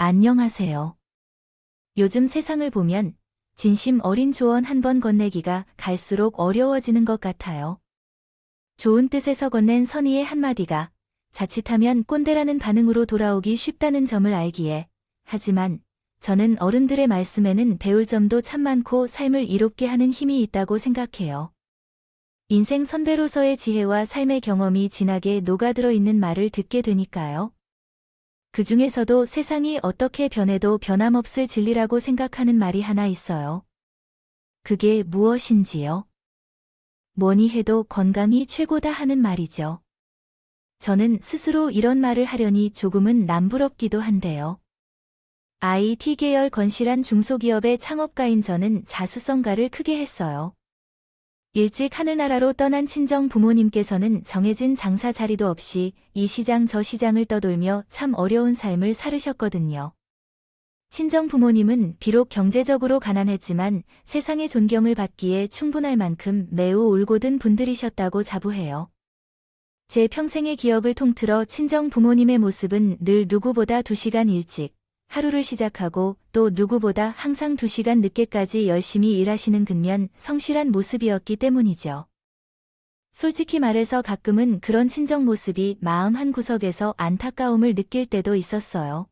안녕하세요. 요즘 세상을 보면 진심 어린 조언 한 번 건네기가 갈수록 어려워지는 것 같아요. 좋은 뜻에서 건넨 선의의 한마디가 자칫하면 꼰대라는 반응으로 돌아오기 쉽다는 점을 알기에, 하지만 저는 어른들의 말씀에는 배울 점도 참 많고 삶을 이롭게 하는 힘이 있다고 생각해요. 인생 선배로서의 지혜와 삶의 경험이 진하게 녹아들어 있는 말을 듣게 되니까요. 그 중에서도 세상이 어떻게 변해도 변함없을 진리라고 생각하는 말이 하나 있어요. 그게 무엇인지요? 뭐니 해도 건강이 최고다 하는 말이죠. 저는 스스로 이런 말을 하려니 조금은 남부럽기도 한데요. IT 계열 건실한 중소기업의 창업가인 저는 자수성가를 크게 했어요. 일찍 하늘나라로 떠난 친정 부모님께서는 정해진 장사 자리도 없이 이 시장 저 시장을 떠돌며 참 어려운 삶을 살으셨거든요. 친정 부모님은 비록 경제적으로 가난했지만 세상의 존경을 받기에 충분할 만큼 매우 올곧은 분들이셨다고 자부해요. 제 평생의 기억을 통틀어 친정 부모님의 모습은 늘 누구보다 2시간 일찍 하루를 시작하고 또 누구보다 항상 2시간 늦게까지 열심히 일하시는 근면 성실한 모습이었기 때문이죠. 솔직히 말해서 가끔은 그런 친정 모습이 마음 한구석에서 안타까움을 느낄 때도 있었어요.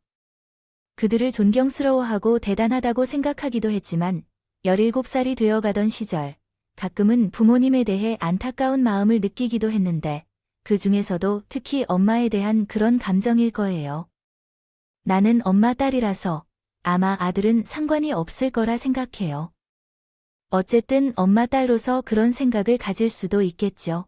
그들을 존경스러워하고 대단하다고 생각하기도 했지만 17살이 되어가던 시절 가끔은 부모님에 대해 안타까운 마음을 느끼기도 했는데 그 중에서도 특히 엄마에 대한 그런 감정일 거예요. 나는 엄마 딸이라서 아마 아들은 상관이 없을 거라 생각해요. 어쨌든 엄마 딸로서 그런 생각을 가질 수도 있겠죠.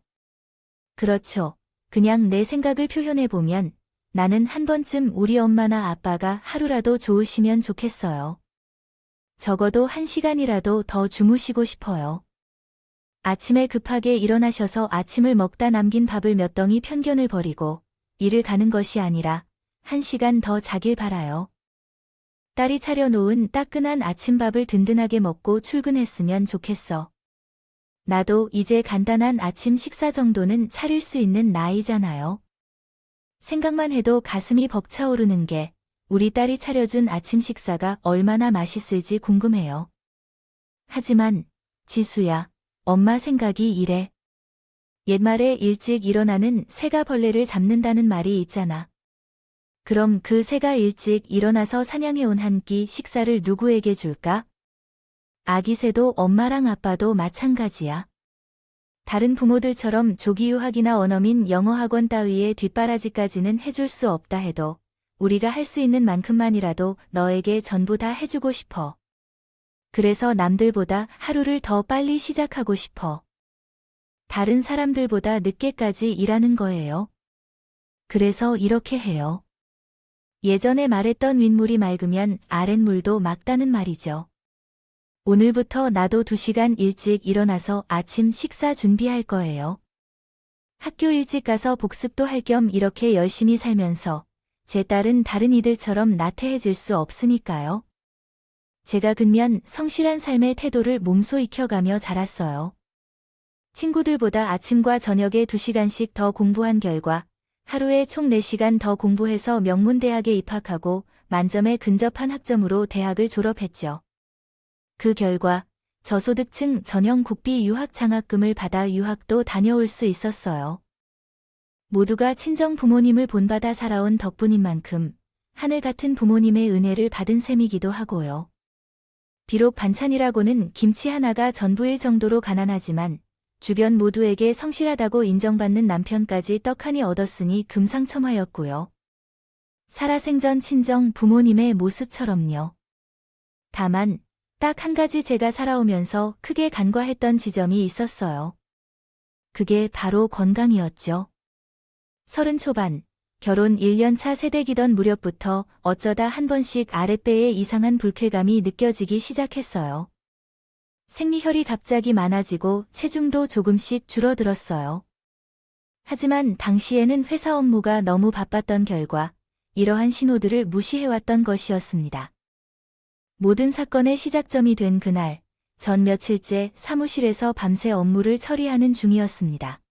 그렇죠. 그냥 내 생각을 표현해보면 나는 한 번쯤 우리 엄마나 아빠가 하루라도 좋으시면 좋겠어요. 적어도 1시간이라도 더 주무시고 싶어요. 아침에 급하게 일어나셔서 아침을 먹다 남긴 밥을 몇 덩이 편견을 버리고 일을 가는 것이 아니라 1시간 더 자길 바라요. 딸이 차려놓은 따끈한 아침밥을 든든하게 먹고 출근했으면 좋겠어. 나도 이제 간단한 아침 식사 정도는 차릴 수 있는 나이잖아요. 생각만 해도 가슴이 벅차오르는 게 우리 딸이 차려준 아침 식사가 얼마나 맛있을지 궁금해요. 하지만 지수야, 엄마 생각이 이래. 옛말에 일찍 일어나는 새가 벌레를 잡는다는 말이 있잖아. 그럼 그 새가 일찍 일어나서 사냥해온 한 끼 식사를 누구에게 줄까? 아기 새도 엄마랑 아빠도 마찬가지야. 다른 부모들처럼 조기 유학이나 원어민 영어 학원 따위의 뒷바라지까지는 해줄 수 없다 해도 우리가 할 수 있는 만큼만이라도 너에게 전부 다 해주고 싶어. 그래서 남들보다 하루를 더 빨리 시작하고 싶어. 다른 사람들보다 늦게까지 일하는 거예요. 그래서 이렇게 해요. 예전에 말했던 윗물이 맑으면 아랫물도 맑다는 말이죠. 오늘부터 나도 2시간 일찍 일어나서 아침 식사 준비할 거예요. 학교 일찍 가서 복습도 할 겸 이렇게 열심히 살면서 제 딸은 다른 이들처럼 나태해질 수 없으니까요. 제가 근면 성실한 삶의 태도를 몸소 익혀가며 자랐어요. 친구들보다 아침과 저녁에 2시간씩 더 공부한 결과 하루에 총 4시간 더 공부해서 명문대학에 입학하고 만점에 근접한 학점으로 대학을 졸업했죠. 그 결과 저소득층 전형 국비 유학 장학금을 받아 유학도 다녀올 수 있었어요. 모두가 친정 부모님을 본받아 살아온 덕분인 만큼 하늘 같은 부모님의 은혜를 받은 셈이기도 하고요. 비록 반찬이라고는 김치 하나가 전부일 정도로 가난하지만 주변 모두에게 성실하다고 인정받는 남편까지 떡하니 얻었으니 금상첨화였고요. 살아생전 친정 부모님의 모습처럼요. 다만 딱 한 가지 제가 살아오면서 크게 간과했던 지점이 있었어요. 그게 바로 건강이었죠. 30 초반, 결혼 1년차 새댁이던 무렵부터 어쩌다 한 번씩 아랫배에 이상한 불쾌감이 느껴지기 시작했어요. 생리혈이 갑자기 많아지고 체중도 조금씩 줄어들었어요. 하지만 당시에는 회사 업무가 너무 바빴던 결과 이러한 신호들을 무시해왔던 것이었습니다. 모든 사건의 시작점이 된 그날, 전 며칠째 사무실에서 밤새 업무를 처리하는 중이었습니다.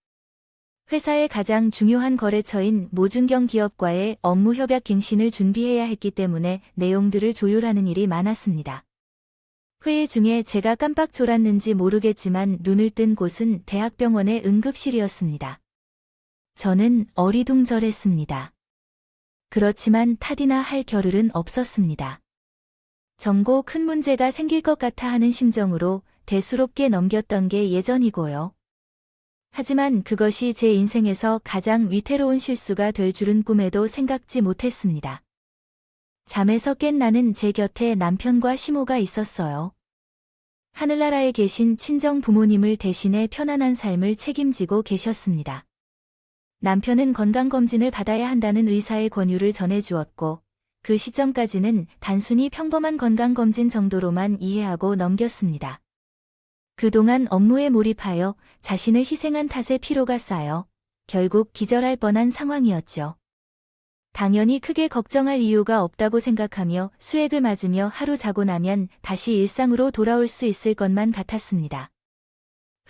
회사의 가장 중요한 거래처인 모준경 기업과의 업무 협약 갱신을 준비해야 했기 때문에 내용들을 조율하는 일이 많았습니다. 회의 중에 제가 깜빡 졸았는지 모르겠지만 눈을 뜬 곳은 대학병원의 응급실이었습니다. 저는 어리둥절했습니다. 그렇지만 탓이나 할 겨를은 없었습니다. 점고 큰 문제가 생길 것 같아 하는 심정으로 대수롭게 넘겼던 게 예전이고요. 하지만 그것이 제 인생에서 가장 위태로운 실수가 될 줄은 꿈에도 생각지 못했습니다. 잠에서 깬 나는 제 곁에 남편과 시모가 있었어요. 하늘나라에 계신 친정 부모님을 대신해 편안한 삶을 책임지고 계셨습니다. 남편은 건강검진을 받아야 한다는 의사의 권유를 전해주었고, 그 시점까지는 단순히 평범한 건강검진 정도로만 이해하고 넘겼습니다. 그동안 업무에 몰입하여 자신을 희생한 탓에 피로가 쌓여 결국 기절할 뻔한 상황이었죠. 당연히 크게 걱정할 이유가 없다고 생각하며 수액을 맞으며 하루 자고 나면 다시 일상으로 돌아올 수 있을 것만 같았습니다.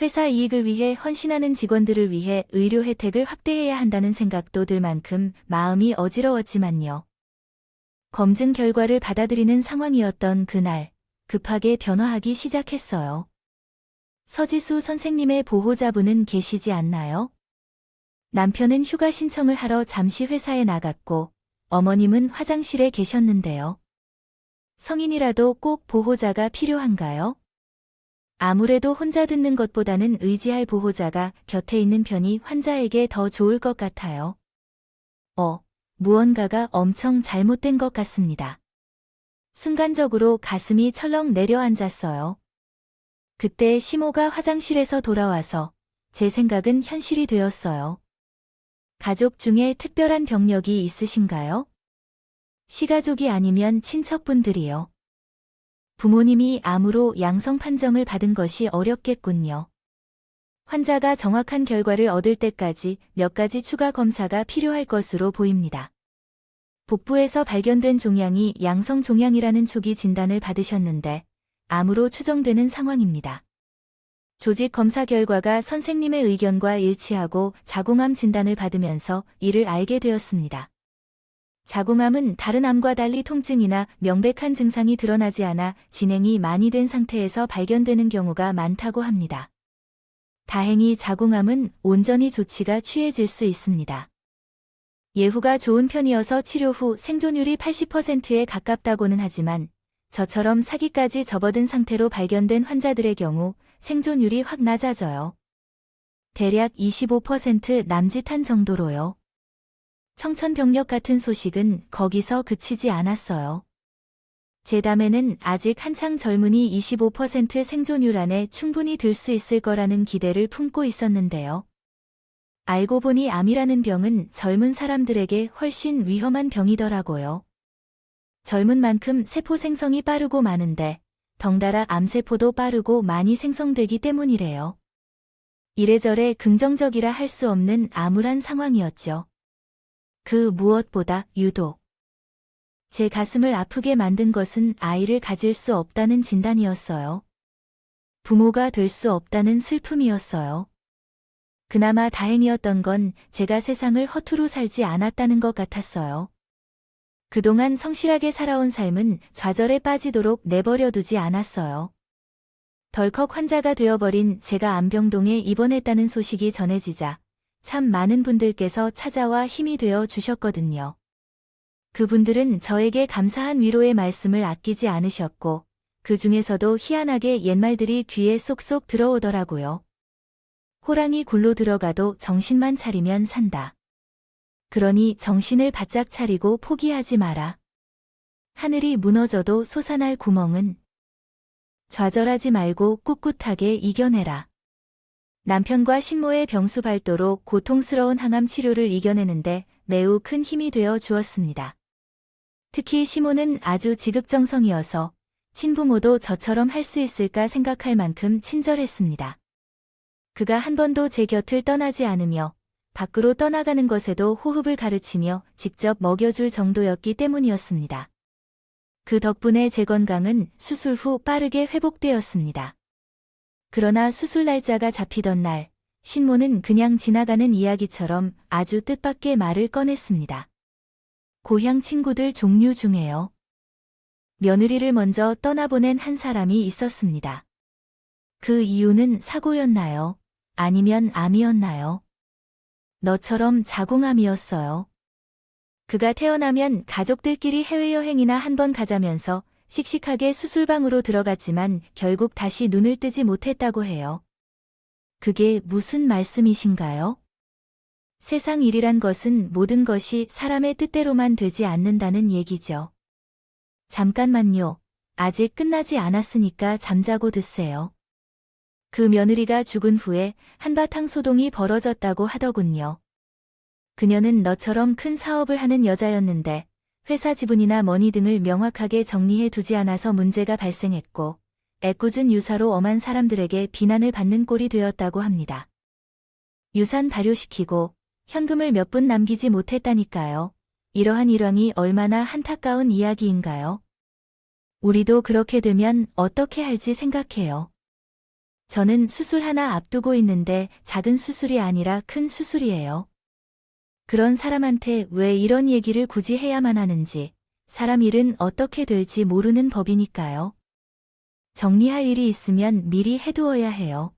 회사 이익을 위해 헌신하는 직원들을 위해 의료 혜택을 확대해야 한다는 생각도 들 만큼 마음이 어지러웠지만요. 검증 결과를 받아들이는 상황이었던 그날, 급하게 변화하기 시작했어요. 서지수 선생님의 보호자분은 계시지 않나요? 남편은 휴가 신청을 하러 잠시 회사에 나갔고, 어머님은 화장실에 계셨는데요. 성인이라도 꼭 보호자가 필요한가요? 아무래도 혼자 듣는 것보다는 의지할 보호자가 곁에 있는 편이 환자에게 더 좋을 것 같아요. 무언가가 엄청 잘못된 것 같습니다. 순간적으로 가슴이 철렁 내려앉았어요. 그때 시모가 화장실에서 돌아와서 제 생각은 현실이 되었어요. 가족 중에 특별한 병력이 있으신가요? 시가족이 아니면 친척분들이요. 부모님이 암으로 양성 판정을 받은 것이 어렵겠군요. 환자가 정확한 결과를 얻을 때까지 몇 가지 추가 검사가 필요할 것으로 보입니다. 복부에서 발견된 종양이 양성 종양이라는 초기 진단을 받으셨는데 암으로 추정되는 상황입니다. 조직 검사 결과가 선생님의 의견과 일치하고 자궁암 진단을 받으면서 이를 알게 되었습니다. 자궁암은 다른 암과 달리 통증이나 명백한 증상이 드러나지 않아 진행이 많이 된 상태에서 발견되는 경우가 많다고 합니다. 다행히 자궁암은 온전히 조치가 취해질 수 있습니다. 예후가 좋은 편이어서 치료 후 생존율이 80%에 가깝다고는 하지만 저처럼 사기까지 접어든 상태로 발견된 환자들의 경우 생존율이 확 낮아져요. 대략 25% 남짓한 정도로요. 청천벽력 같은 소식은 거기서 그치지 않았어요. 제 담에는 아직 한창 젊으니 25% 생존율 안에 충분히 들 수 있을 거라는 기대를 품고 있었는데요. 알고 보니 암이라는 병은 젊은 사람들에게 훨씬 위험한 병이더라고요. 젊은 만큼 세포 생성이 빠르고 많은데 덩달아 암세포도 빠르고 많이 생성되기 때문이래요. 이래저래 긍정적이라 할 수 없는 암울한 상황이었죠. 그 무엇보다 유독 제 가슴을 아프게 만든 것은 아이를 가질 수 없다는 진단이었어요. 부모가 될 수 없다는 슬픔이었어요. 그나마 다행이었던 건 제가 세상을 허투루 살지 않았다는 것 같았어요. 그동안 성실하게 살아온 삶은 좌절에 빠지도록 내버려두지 않았어요. 덜컥 환자가 되어버린 제가 암병동에 입원했다는 소식이 전해지자 참 많은 분들께서 찾아와 힘이 되어 주셨거든요. 그분들은 저에게 감사한 위로의 말씀을 아끼지 않으셨고 그 중에서도 희한하게 옛말들이 귀에 쏙쏙 들어오더라고요. 호랑이 굴로 들어가도 정신만 차리면 산다. 그러니 정신을 바짝 차리고 포기하지 마라. 하늘이 무너져도 솟아날 구멍은 좌절하지 말고 꿋꿋하게 이겨내라. 남편과 신모의 병수발도로 고통스러운 항암 치료를 이겨내는데 매우 큰 힘이 되어 주었습니다. 특히 시모는 아주 지극정성이어서 친부모도 저처럼 할 수 있을까 생각할 만큼 친절했습니다. 그가 한 번도 제 곁을 떠나지 않으며 밖으로 떠나가는 것에도 호흡을 가르치며 직접 먹여줄 정도였기 때문이었습니다. 그 덕분에 제 건강은 수술 후 빠르게 회복되었습니다. 그러나 수술 날짜가 잡히던 날, 신모는 그냥 지나가는 이야기처럼 아주 뜻밖의 말을 꺼냈습니다. 고향 친구들 종류 중에요. 며느리를 먼저 떠나보낸 한 사람이 있었습니다. 그 이유는 사고였나요? 아니면 암이었나요? 너처럼 자궁암이었어요. 그가 태어나면 가족들끼리 해외여행이나 한 번 가자면서 씩씩하게 수술방으로 들어갔지만 결국 다시 눈을 뜨지 못했다고 해요. 그게 무슨 말씀이신가요? 세상 일이란 것은 모든 것이 사람의 뜻대로만 되지 않는다는 얘기죠. 잠깐만요. 아직 끝나지 않았으니까 잠자고 드세요. 그 며느리가 죽은 후에 한바탕 소동이 벌어졌다고 하더군요. 그녀는 너처럼 큰 사업을 하는 여자였는데 회사 지분이나 머니 등을 명확하게 정리해 두지 않아서 문제가 발생했고 애꿎은 유사로 엄한 사람들에게 비난을 받는 꼴이 되었다고 합니다. 유산 발효시키고 현금을 몇 푼 남기지 못했다니까요. 이러한 일황이 얼마나 안타까운 이야기인가요? 우리도 그렇게 되면 어떻게 할지 생각해요. 저는 수술 하나 앞두고 있는데 작은 수술이 아니라 큰 수술이에요. 그런 사람한테 왜 이런 얘기를 굳이 해야만 하는지, 사람 일은 어떻게 될지 모르는 법이니까요. 정리할 일이 있으면 미리 해두어야 해요.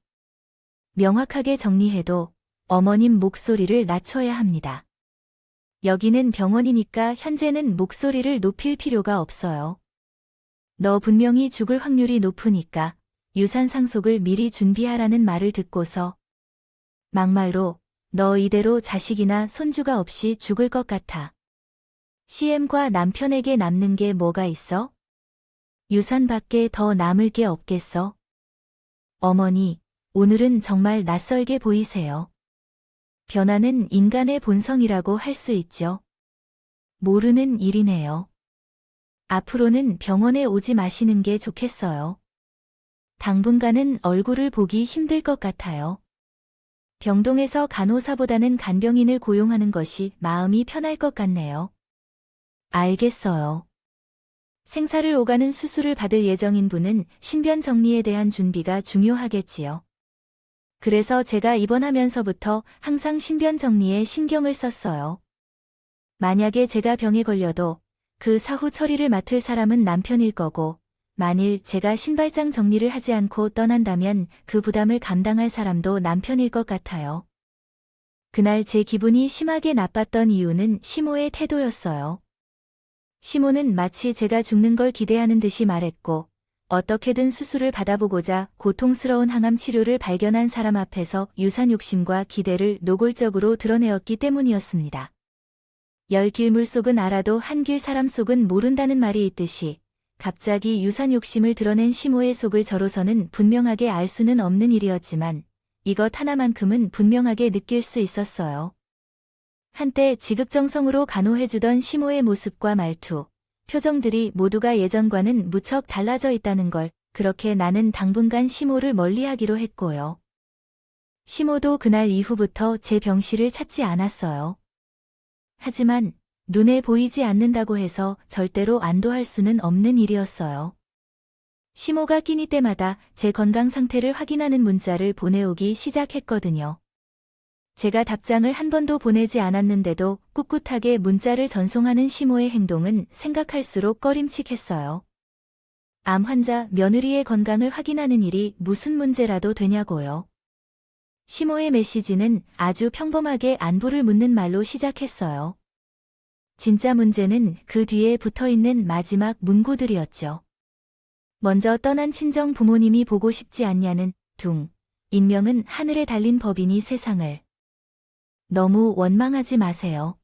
명확하게 정리해도 어머님 목소리를 낮춰야 합니다. 여기는 병원이니까 현재는 목소리를 높일 필요가 없어요. 너 분명히 죽을 확률이 높으니까 유산 상속을 미리 준비하라는 말을 듣고서 막말로 너 이대로 자식이나 손주가 없이 죽을 것 같아. CM과 남편에게 남는 게 뭐가 있어? 유산밖에 더 남을 게 없겠어? 어머니, 오늘은 정말 낯설게 보이세요. 변화는 인간의 본성이라고 할 수 있죠. 모르는 일이네요. 앞으로는 병원에 오지 마시는 게 좋겠어요. 당분간은 얼굴을 보기 힘들 것 같아요. 병동에서 간호사보다는 간병인을 고용하는 것이 마음이 편할 것 같네요. 알겠어요. 생사를 오가는 수술을 받을 예정인 분은 신변 정리에 대한 준비가 중요하겠지요. 그래서 제가 입원하면서부터 항상 신변 정리에 신경을 썼어요. 만약에 제가 병에 걸려도 그 사후 처리를 맡을 사람은 남편일 거고, 만일 제가 신발장 정리를 하지 않고 떠난다면 그 부담을 감당할 사람도 남편일 것 같아요. 그날 제 기분이 심하게 나빴던 이유는 시모의 태도였어요. 시모는 마치 제가 죽는 걸 기대하는 듯이 말했고, 어떻게든 수술을 받아보고자 고통스러운 항암 치료를 발견한 사람 앞에서 유산 욕심과 기대를 노골적으로 드러내었기 때문이었습니다. 열 길 물속은 알아도 한 길 사람 속은 모른다는 말이 있듯이 갑자기 유산 욕심을 드러낸 시모의 속을 저로서는 분명하게 알 수는 없는 일이었지만 이것 하나만큼은 분명하게 느낄 수 있었어요. 한때 지극정성으로 간호해주던 시모의 모습과 말투, 표정들이 모두가 예전과는 무척 달라져 있다는 걸, 그렇게 나는 당분간 시모를 멀리하기로 했고요. 시모도 그날 이후부터 제 병실을 찾지 않았어요. 하지만 눈에 보이지 않는다고 해서 절대로 안도할 수는 없는 일이었어요. 시모가 끼니 때마다 제 건강 상태를 확인하는 문자를 보내오기 시작했거든요. 제가 답장을 한 번도 보내지 않았는데도 꿋꿋하게 문자를 전송하는 시모의 행동은 생각할수록 꺼림칙했어요. 암 환자 며느리의 건강을 확인하는 일이 무슨 문제라도 되냐고요. 시모의 메시지는 아주 평범하게 안부를 묻는 말로 시작했어요. 진짜 문제는 그 뒤에 붙어있는 마지막 문구들이었죠. 먼저 떠난 친정 부모님이 보고 싶지 않냐는 둥. 인명은 하늘에 달린 법이니 세상을. 너무 원망하지 마세요.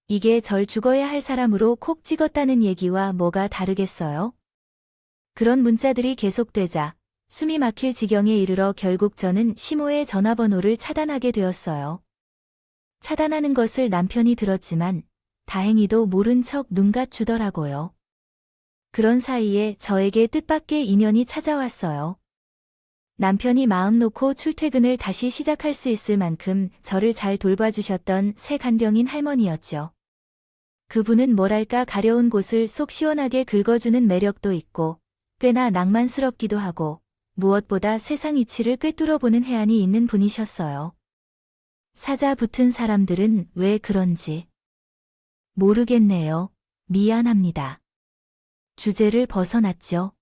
이게 절 죽어야 할 사람으로 콕 찍었다는 얘기와 뭐가 다르겠어요? 그런 문자들이 계속되자 숨이 막힐 지경에 이르러 결국 저는 시모의 전화번호를 차단하게 되었어요. 차단하는 것을 남편이 들었지만 다행히도 모른 척 눈 감추더라고요. 그런 사이에 저에게 뜻밖의 인연이 찾아왔어요. 남편이 마음 놓고 출퇴근을 다시 시작할 수 있을 만큼 저를 잘 돌봐주셨던 새 간병인 할머니였죠. 그분은 뭐랄까 가려운 곳을 속 시원하게 긁어주는 매력도 있고 꽤나 낭만스럽기도 하고 무엇보다 세상 이치를 꿰뚫어보는 해안이 있는 분이셨어요. 사자 붙은 사람들은 왜 그런지 모르겠네요. 미안합니다. 주제를 벗어났죠.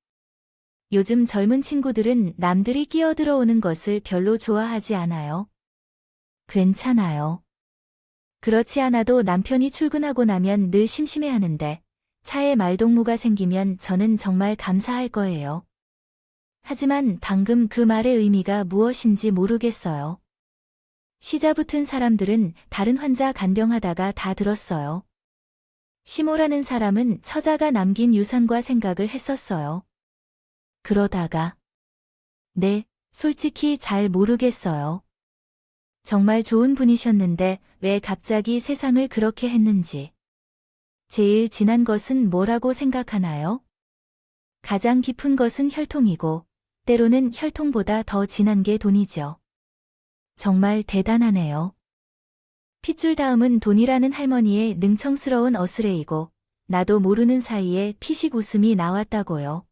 요즘 젊은 친구들은 남들이 끼어들어오는 것을 별로 좋아하지 않아요. 괜찮아요. 그렇지 않아도 남편이 출근하고 나면 늘 심심해하는데 차에 말동무가 생기면 저는 정말 감사할 거예요. 하지만 방금 그 말의 의미가 무엇인지 모르겠어요. 시자 붙은 사람들은 다른 환자 간병하다가 다 들었어요. 시모라는 사람은 처자가 남긴 유산과 생각을 했었어요. 그러다가 네, 솔직히 잘 모르겠어요. 정말 좋은 분이셨는데 왜 갑자기 세상을 그렇게 했는지. 제일 진한 것은 뭐라고 생각하나요? 가장 깊은 것은 혈통이고 때로는 혈통보다 더 진한 게 돈이죠. 정말 대단하네요. 핏줄 다음은 돈이라는 할머니의 능청스러운 어스레이고 나도 모르는 사이에 피식 웃음이 나왔다고요.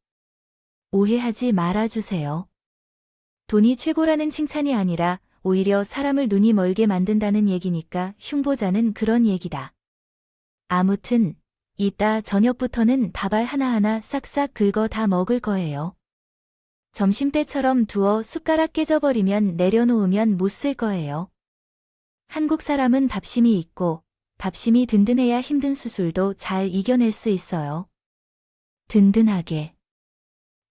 오해하지 말아주세요. 돈이 최고라는 칭찬이 아니라 오히려 사람을 눈이 멀게 만든다는 얘기니까 흉보자는 그런 얘기다. 아무튼 이따 저녁부터는 밥알 하나하나 싹싹 긁어 다 먹을 거예요. 점심때처럼 두어 숟가락 깨져버리면 내려놓으면 못 쓸 거예요. 한국 사람은 밥심이 있고 밥심이 든든해야 힘든 수술도 잘 이겨낼 수 있어요. 든든하게.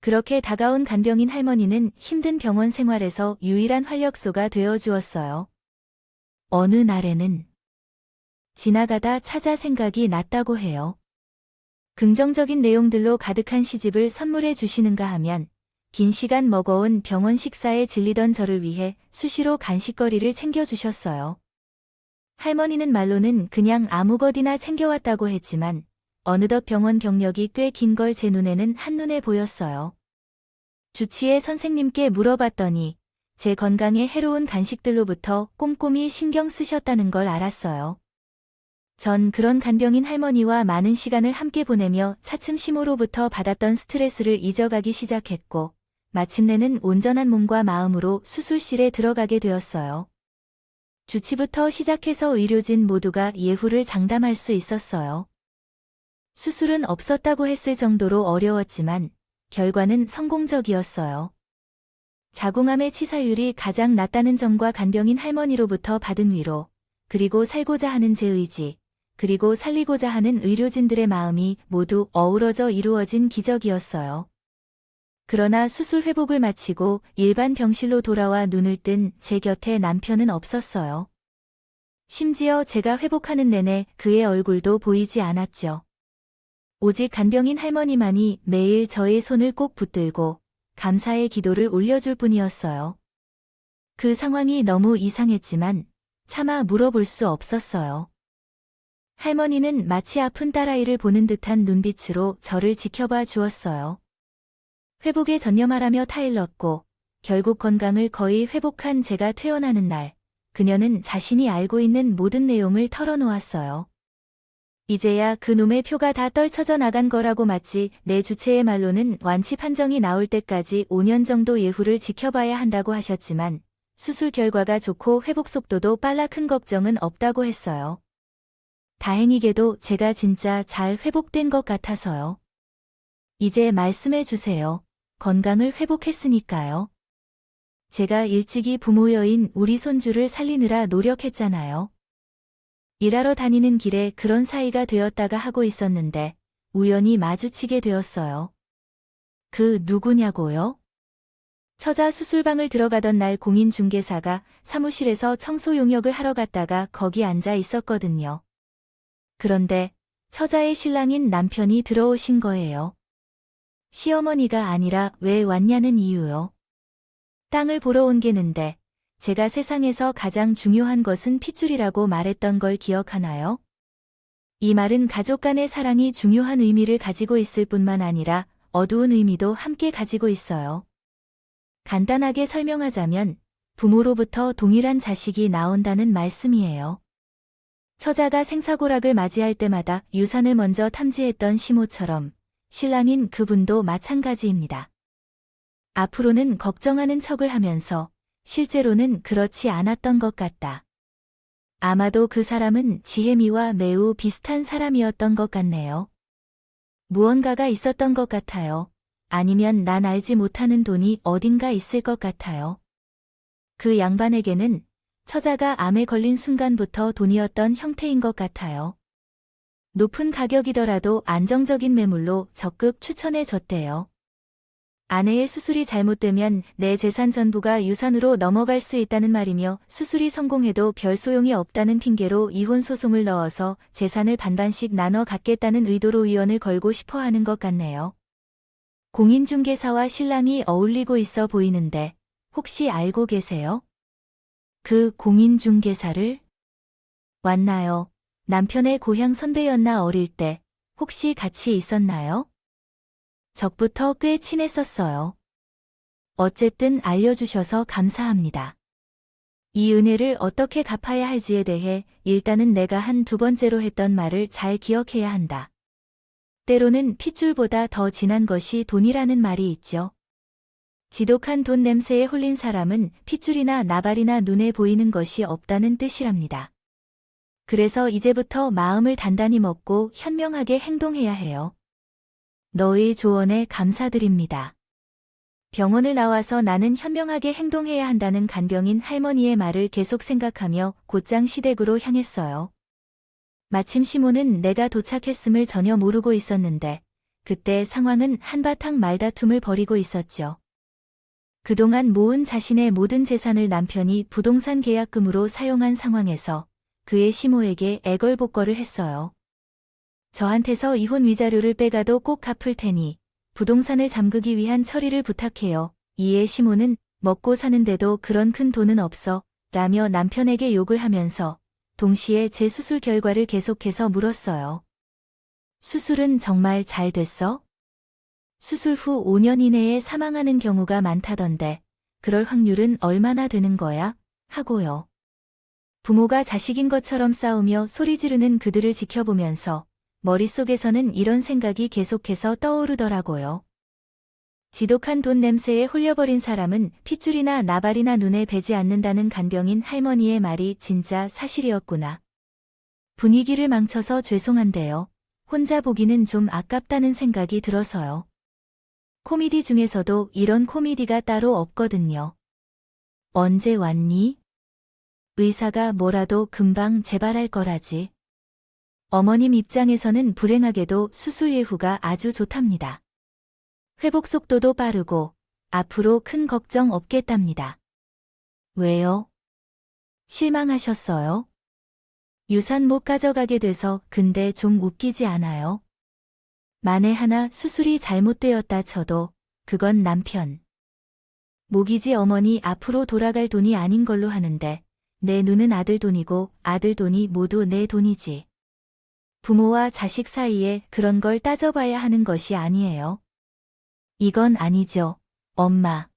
그렇게 다가온 간병인 할머니는 힘든 병원 생활에서 유일한 활력소가 되어 주었어요. 어느 날에는 지나가다 찾아 생각이 났다고 해요. 긍정적인 내용들로 가득한 시집을 선물해 주시는가 하면 긴 시간 먹어온 병원 식사에 질리던 저를 위해 수시로 간식거리를 챙겨주셨어요. 할머니는 말로는 그냥 아무거디나 챙겨왔다고 했지만 어느덧 병원 경력이 꽤 긴 걸 제 눈에는 한눈에 보였어요. 주치의 선생님께 물어봤더니 제 건강에 해로운 간식들로부터 꼼꼼히 신경 쓰셨다는 걸 알았어요. 전 그런 간병인 할머니와 많은 시간을 함께 보내며 차츰 시모로부터 받았던 스트레스를 잊어가기 시작했고 마침내는 온전한 몸과 마음으로 수술실에 들어가게 되었어요. 주치부터 시작해서 의료진 모두가 예후를 장담할 수 있었어요. 수술은 없었다고 했을 정도로 어려웠지만 결과는 성공적이었어요. 자궁암의 치사율이 가장 낮다는 점과 간병인 할머니로부터 받은 위로, 그리고 살고자 하는 제 의지, 그리고 살리고자 하는 의료진들의 마음이 모두 어우러져 이루어진 기적이었어요. 그러나 수술 회복을 마치고 일반 병실로 돌아와 눈을 뜬 제 곁에 남편은 없었어요. 심지어 제가 회복하는 내내 그의 얼굴도 보이지 않았죠. 오직 간병인 할머니만이 매일 저의 손을 꼭 붙들고 감사의 기도를 올려줄 뿐이었어요. 그 상황이 너무 이상했지만 차마 물어볼 수 없었어요. 할머니는 마치 아픈 딸아이를 보는 듯한 눈빛으로 저를 지켜봐 주었어요. 회복에 전념하라며 타일렀고 결국 건강을 거의 회복한 제가 퇴원하는 날, 그녀는 자신이 알고 있는 모든 내용을 털어놓았어요. 이제야 그 놈의 표가 다 떨쳐져 나간 거라고 마치 내 주체의 말로는 완치 판정이 나올 때까지 5년 정도 예후를 지켜봐야 한다고 하셨지만 수술 결과가 좋고 회복 속도도 빨라 큰 걱정은 없다고 했어요. 다행히게도 제가 진짜 잘 회복된 것 같아서요. 이제 말씀해 주세요. 건강을 회복했으니까요. 제가 일찍이 부모여인 우리 손주를 살리느라 노력했잖아요. 일하러 다니는 길에 그런 사이가 되었다가 하고 있었는데 우연히 마주치게 되었어요. 그 누구냐고요? 처자 수술방을 들어가던 날 공인중개사가 사무실에서 청소 용역을 하러 갔다가 거기 앉아 있었거든요. 그런데 처자의 신랑인 남편이 들어오신 거예요. 시어머니가 아니라 왜 왔냐는 이유요. 땅을 보러 온 게는데 제가 세상에서 가장 중요한 것은 핏줄이라고 말했던 걸 기억하나요? 이 말은 가족 간의 사랑이 중요한 의미를 가지고 있을 뿐만 아니라 어두운 의미도 함께 가지고 있어요. 간단하게 설명하자면 부모로부터 동일한 자식이 나온다는 말씀이에요. 처자가 생사고락을 맞이할 때마다 유산을 먼저 탐지했던 시모처럼 신랑인 그분도 마찬가지입니다. 앞으로는 걱정하는 척을 하면서 실제로는 그렇지 않았던 것 같다. 아마도 그 사람은 지혜미와 매우 비슷한 사람이었던 것 같네요. 무언가가 있었던 것 같아요. 아니면 난 알지 못하는 돈이 어딘가 있을 것 같아요. 그 양반에게는 처자가 암에 걸린 순간부터 돈이었던 형태인 것 같아요. 높은 가격이더라도 안정적인 매물로 적극 추천해 줬대요. 아내의 수술이 잘못되면 내 재산 전부가 유산으로 넘어갈 수 있다는 말이며 수술이 성공해도 별 소용이 없다는 핑계로 이혼 소송을 넣어서 재산을 반반씩 나눠 갖겠다는 의도로 위원을 걸고 싶어 하는 것 같네요. 공인중개사와 신랑이 어울리고 있어 보이는데 혹시 알고 계세요? 그 공인중개사를? 왔나요? 남편의 고향 선배였나 어릴 때 혹시 같이 있었나요? 적부터 꽤 친했었어요. 어쨌든 알려주셔서 감사합니다. 이 은혜를 어떻게 갚아야 할지에 대해 일단은 내가 한 두 번째로 했던 말을 잘 기억해야 한다. 때로는 핏줄보다 더 진한 것이 돈이라는 말이 있죠. 지독한 돈 냄새에 홀린 사람은 핏줄이나 나발이나 눈에 보이는 것이 없다는 뜻이랍니다. 그래서 이제부터 마음을 단단히 먹고 현명하게 행동해야 해요. 너의 조언에 감사드립니다. 병원을 나와서 나는 현명하게 행동해야 한다는 간병인 할머니의 말을 계속 생각하며 곧장 시댁으로 향했어요. 마침 시모는 내가 도착했음을 전혀 모르고 있었는데 그때 상황은 한바탕 말다툼을 벌이고 있었죠. 그동안 모은 자신의 모든 재산을 남편이 부동산 계약금으로 사용한 상황에서 그의 시모에게 애걸복걸을 했어요. 저한테서 이혼 위자료를 빼가도 꼭 갚을 테니 부동산을 잠그기 위한 처리를 부탁해요. 이에 시모는 먹고 사는데도 그런 큰 돈은 없어 라며 남편에게 욕을 하면서 동시에 제 수술 결과를 계속해서 물었어요. 수술은 정말 잘 됐어? 수술 후 5년 이내에 사망하는 경우가 많다던데 그럴 확률은 얼마나 되는 거야? 하고요. 부모가 자식인 것처럼 싸우며 소리 지르는 그들을 지켜보면서 머릿속에서는 이런 생각이 계속해서 떠오르더라고요. 지독한 돈 냄새에 홀려버린 사람은 핏줄이나 나발이나 눈에 배지 않는다는 간병인 할머니의 말이 진짜 사실이었구나. 분위기를 망쳐서 죄송한데요. 혼자 보기는 좀 아깝다는 생각이 들어서요. 코미디 중에서도 이런 코미디가 따로 없거든요. 언제 왔니? 의사가 뭐라도 금방 재발할 거라지. 어머님 입장에서는 불행하게도 수술 예후가 아주 좋답니다. 회복 속도도 빠르고 앞으로 큰 걱정 없겠답니다. 왜요? 실망하셨어요? 유산 못 가져가게 돼서 근데 좀 웃기지 않아요? 만에 하나 수술이 잘못되었다 쳐도 그건 남편. 목이지 어머니 앞으로 돌아갈 돈이 아닌 걸로 하는데 내 눈은 아들 돈이고 아들 돈이 모두 내 돈이지. 부모와 자식 사이에 그런 걸 따져봐야 하는 것이 아니에요. 이건 아니죠, 엄마.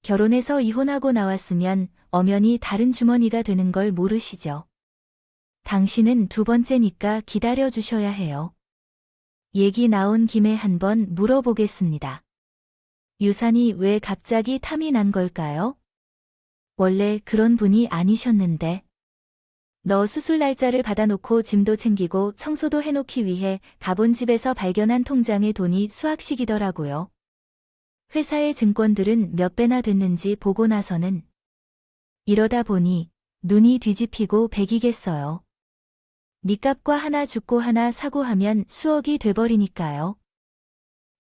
결혼해서 이혼하고 나왔으면 엄연히 다른 주머니가 되는 걸 모르시죠. 당신은 두 번째니까 기다려 주셔야 해요. 얘기 나온 김에 한번 물어보겠습니다. 유산이 왜 갑자기 탐이 난 걸까요? 원래 그런 분이 아니셨는데. 너 수술 날짜를 받아놓고 짐도 챙기고 청소도 해놓기 위해 가본 집에서 발견한 통장에 돈이 수학식이더라고요. 회사의 증권들은 몇 배나 됐는지 보고 나서는 이러다 보니 눈이 뒤집히고 백이겠어요. 니값과 하나 죽고 하나 사고 하면 수억이 돼버리니까요.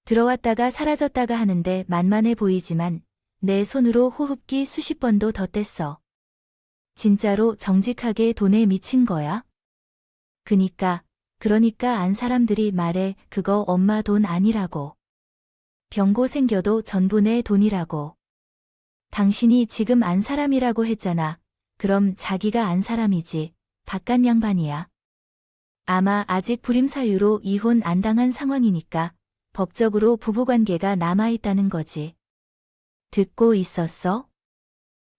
들어왔다가 사라졌다가 하는데 만만해 보이지만 내 손으로 호흡기 수십 번도 더 뗐어. 진짜로 정직하게 돈에 미친 거야? 그러니까 안 사람들이 말해 그거 엄마 돈 아니라고. 병고 생겨도 전부 내 돈이라고. 당신이 지금 안 사람이라고 했잖아. 그럼 자기가 안 사람이지. 바깥 양반이야. 아마 아직 불임 사유로 이혼 안 당한 상황이니까 법적으로 부부관계가 남아있다는 거지. 듣고 있었어?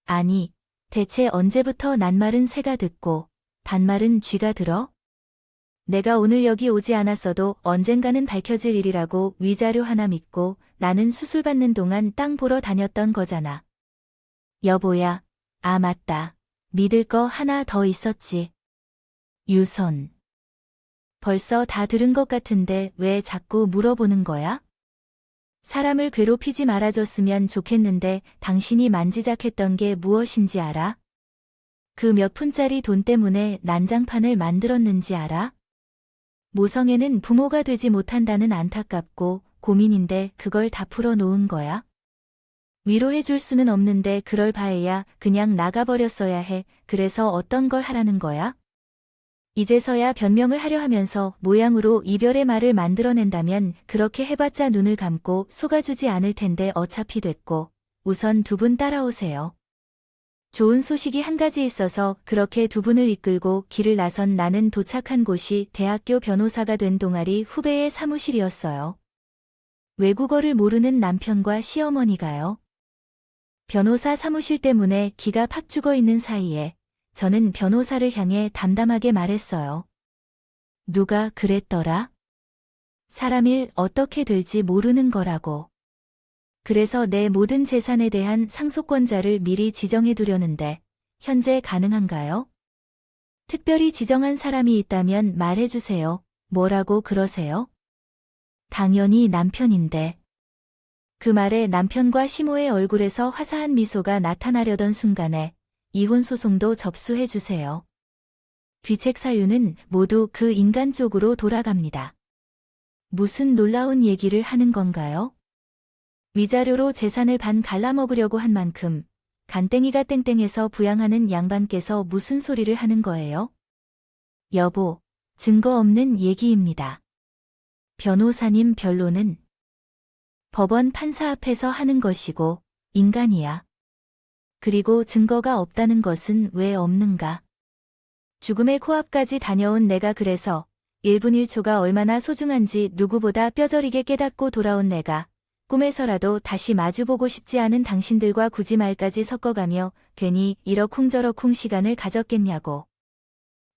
아니. 대체 언제부터 낱말은 새가 듣고 반말은 쥐가 들어? 내가 오늘 여기 오지 않았어도 언젠가는 밝혀질 일이라고 위자료 하나 믿고 나는 수술 받는 동안 땅 보러 다녔던 거잖아. 여보야, 아 맞다. 믿을 거 하나 더 있었지. 유선. 벌써 다 들은 것 같은데 왜 자꾸 물어보는 거야? 사람을 괴롭히지 말아줬으면 좋겠는데 당신이 만지작했던 게 무엇인지 알아? 그 몇 푼짜리 돈 때문에 난장판을 만들었는지 알아? 모성애는 부모가 되지 못한다는 안타깝고 고민인데 그걸 다 풀어놓은 거야? 위로해줄 수는 없는데 그럴 바에야 그냥 나가버렸어야 해. 그래서 어떤 걸 하라는 거야? 이제서야 변명을 하려 하면서 모양으로 이별의 말을 만들어낸다면 그렇게 해봤자 눈을 감고 속아주지 않을 텐데 어차피 됐고 우선 두 분 따라오세요. 좋은 소식이 한 가지 있어서 그렇게 두 분을 이끌고 길을 나선 나는 도착한 곳이 대학교 변호사가 된 동아리 후배의 사무실이었어요. 외국어를 모르는 남편과 시어머니가요. 변호사 사무실 때문에 기가 팍 죽어 있는 사이에 저는 변호사를 향해 담담하게 말했어요. 누가 그랬더라? 사람 일 어떻게 될지 모르는 거라고. 그래서 내 모든 재산에 대한 상속권자를 미리 지정해 두려는데 현재 가능한가요? 특별히 지정한 사람이 있다면 말해주세요. 뭐라고 그러세요? 당연히 남편인데. 그 말에 남편과 시모의 얼굴에서 화사한 미소가 나타나려던 순간에 이혼 소송도 접수해 주세요. 귀책 사유는 모두 그 인간 쪽으로 돌아갑니다. 무슨 놀라운 얘기를 하는 건가요? 위자료로 재산을 반 갈라먹으려고 한 만큼 간땡이가 땡땡해서 부양하는 양반께서 무슨 소리를 하는 거예요? 여보, 증거 없는 얘기입니다. 변호사님 변론은 법원 판사 앞에서 하는 것이고 인간이야. 그리고 증거가 없다는 것은 왜 없는가? 죽음의 코앞까지 다녀온 내가 그래서 1분 1초가 얼마나 소중한지 누구보다 뼈저리게 깨닫고 돌아온 내가 꿈에서라도 다시 마주보고 싶지 않은 당신들과 굳이 말까지 섞어가며 괜히 이러쿵저러쿵 시간을 가졌겠냐고.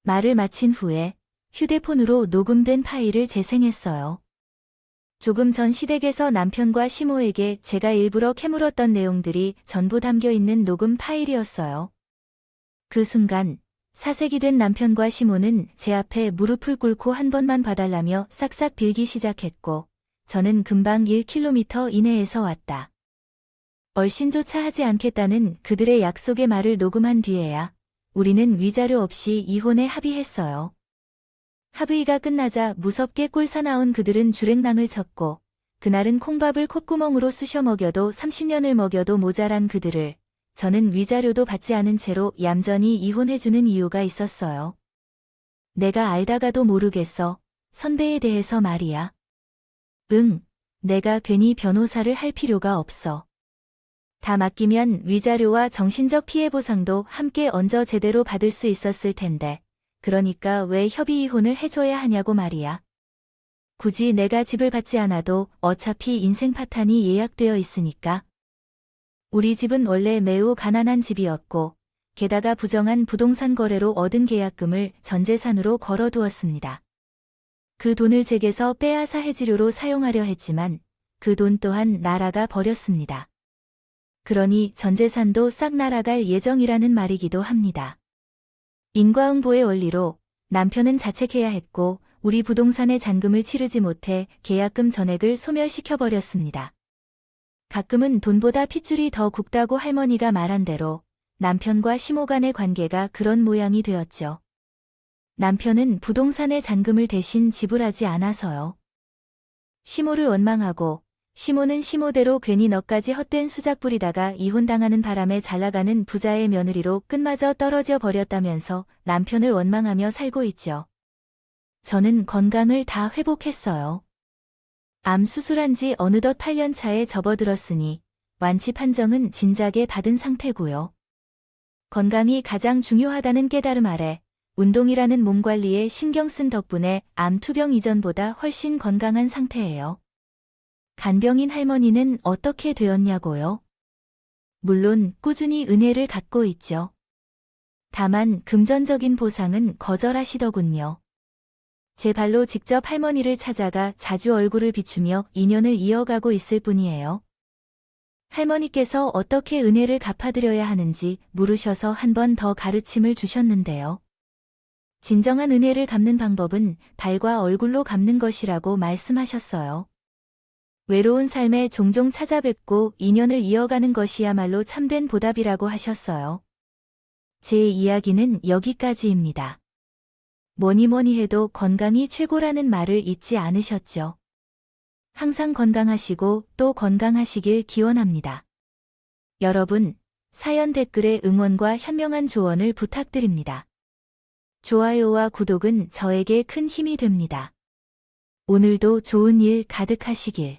말을 마친 후에 휴대폰으로 녹음된 파일을 재생했어요. 조금 전 시댁에서 남편과 시모에게 제가 일부러 캐물었던 내용들이 전부 담겨 있는 녹음 파일이었어요. 그 순간 사색이 된 남편과 시모는 제 앞에 무릎을 꿇고 한 번만 봐달라며 싹싹 빌기 시작했고 저는 금방 1km 이내에서 왔다. 얼씬조차 하지 않겠다는 그들의 약속의 말을 녹음한 뒤에야 우리는 위자료 없이 이혼에 합의했어요. 합의가 끝나자 무섭게 꼴사나온 그들은 주랭랑을 쳤고 그날은 콩밥을 콧구멍으로 쑤셔 먹여도 30년을 먹여도 모자란 그들을 저는 위자료도 받지 않은 채로 얌전히 이혼해주는 이유가 있었어요. 내가 알다가도 모르겠어. 선배에 대해서 말이야. 응, 내가 괜히 변호사를 할 필요가 없어. 다 맡기면 위자료와 정신적 피해 보상도 함께 얹어 제대로 받을 수 있었을 텐데. 그러니까 왜 협의 이혼을 해줘야 하냐고 말이야. 굳이 내가 집을 받지 않아도 어차피 인생 파탄이 예약되어 있으니까. 우리 집은 원래 매우 가난한 집이었고 게다가 부정한 부동산 거래로 얻은 계약금을 전재산으로 걸어두었습니다. 그 돈을 제게서 빼앗아 해지료로 사용하려 했지만 그 돈 또한 날아가 버렸습니다. 그러니 전재산도 싹 날아갈 예정이라는 말이기도 합니다. 인과응보의 원리로 남편은 자책해야 했고 우리 부동산의 잔금을 치르지 못해 계약금 전액을 소멸시켜버렸습니다. 가끔은 돈보다 핏줄이 더 굵다고 할머니가 말한 대로 남편과 시모 간의 관계가 그런 모양이 되었죠. 남편은 부동산의 잔금을 대신 지불하지 않아서요. 시모를 원망하고 시모는 시모대로 괜히 너까지 헛된 수작 부리다가 이혼당하는 바람에 잘나가는 부자의 며느리로 끝마저 떨어져 버렸다면서 남편을 원망하며 살고 있죠. 저는 건강을 다 회복했어요. 암 수술한 지 어느덧 8년 차에 접어들었으니 완치 판정은 진작에 받은 상태고요. 건강이 가장 중요하다는 깨달음 아래 운동이라는 몸관리에 신경 쓴 덕분에 암 투병 이전보다 훨씬 건강한 상태예요. 간병인 할머니는 어떻게 되었냐고요? 물론 꾸준히 은혜를 갚고 있죠. 다만 금전적인 보상은 거절하시더군요. 제 발로 직접 할머니를 찾아가 자주 얼굴을 비추며 인연을 이어가고 있을 뿐이에요. 할머니께서 어떻게 은혜를 갚아드려야 하는지 물으셔서 한 번 더 가르침을 주셨는데요. 진정한 은혜를 갚는 방법은 발과 얼굴로 갚는 것이라고 말씀하셨어요. 외로운 삶에 종종 찾아뵙고 인연을 이어가는 것이야말로 참된 보답이라고 하셨어요. 제 이야기는 여기까지입니다. 뭐니 해도 건강이 최고라는 말을 잊지 않으셨죠? 항상 건강하시고 또 건강하시길 기원합니다. 여러분, 사연 댓글에 응원과 현명한 조언을 부탁드립니다. 좋아요와 구독은 저에게 큰 힘이 됩니다. 오늘도 좋은 일 가득하시길.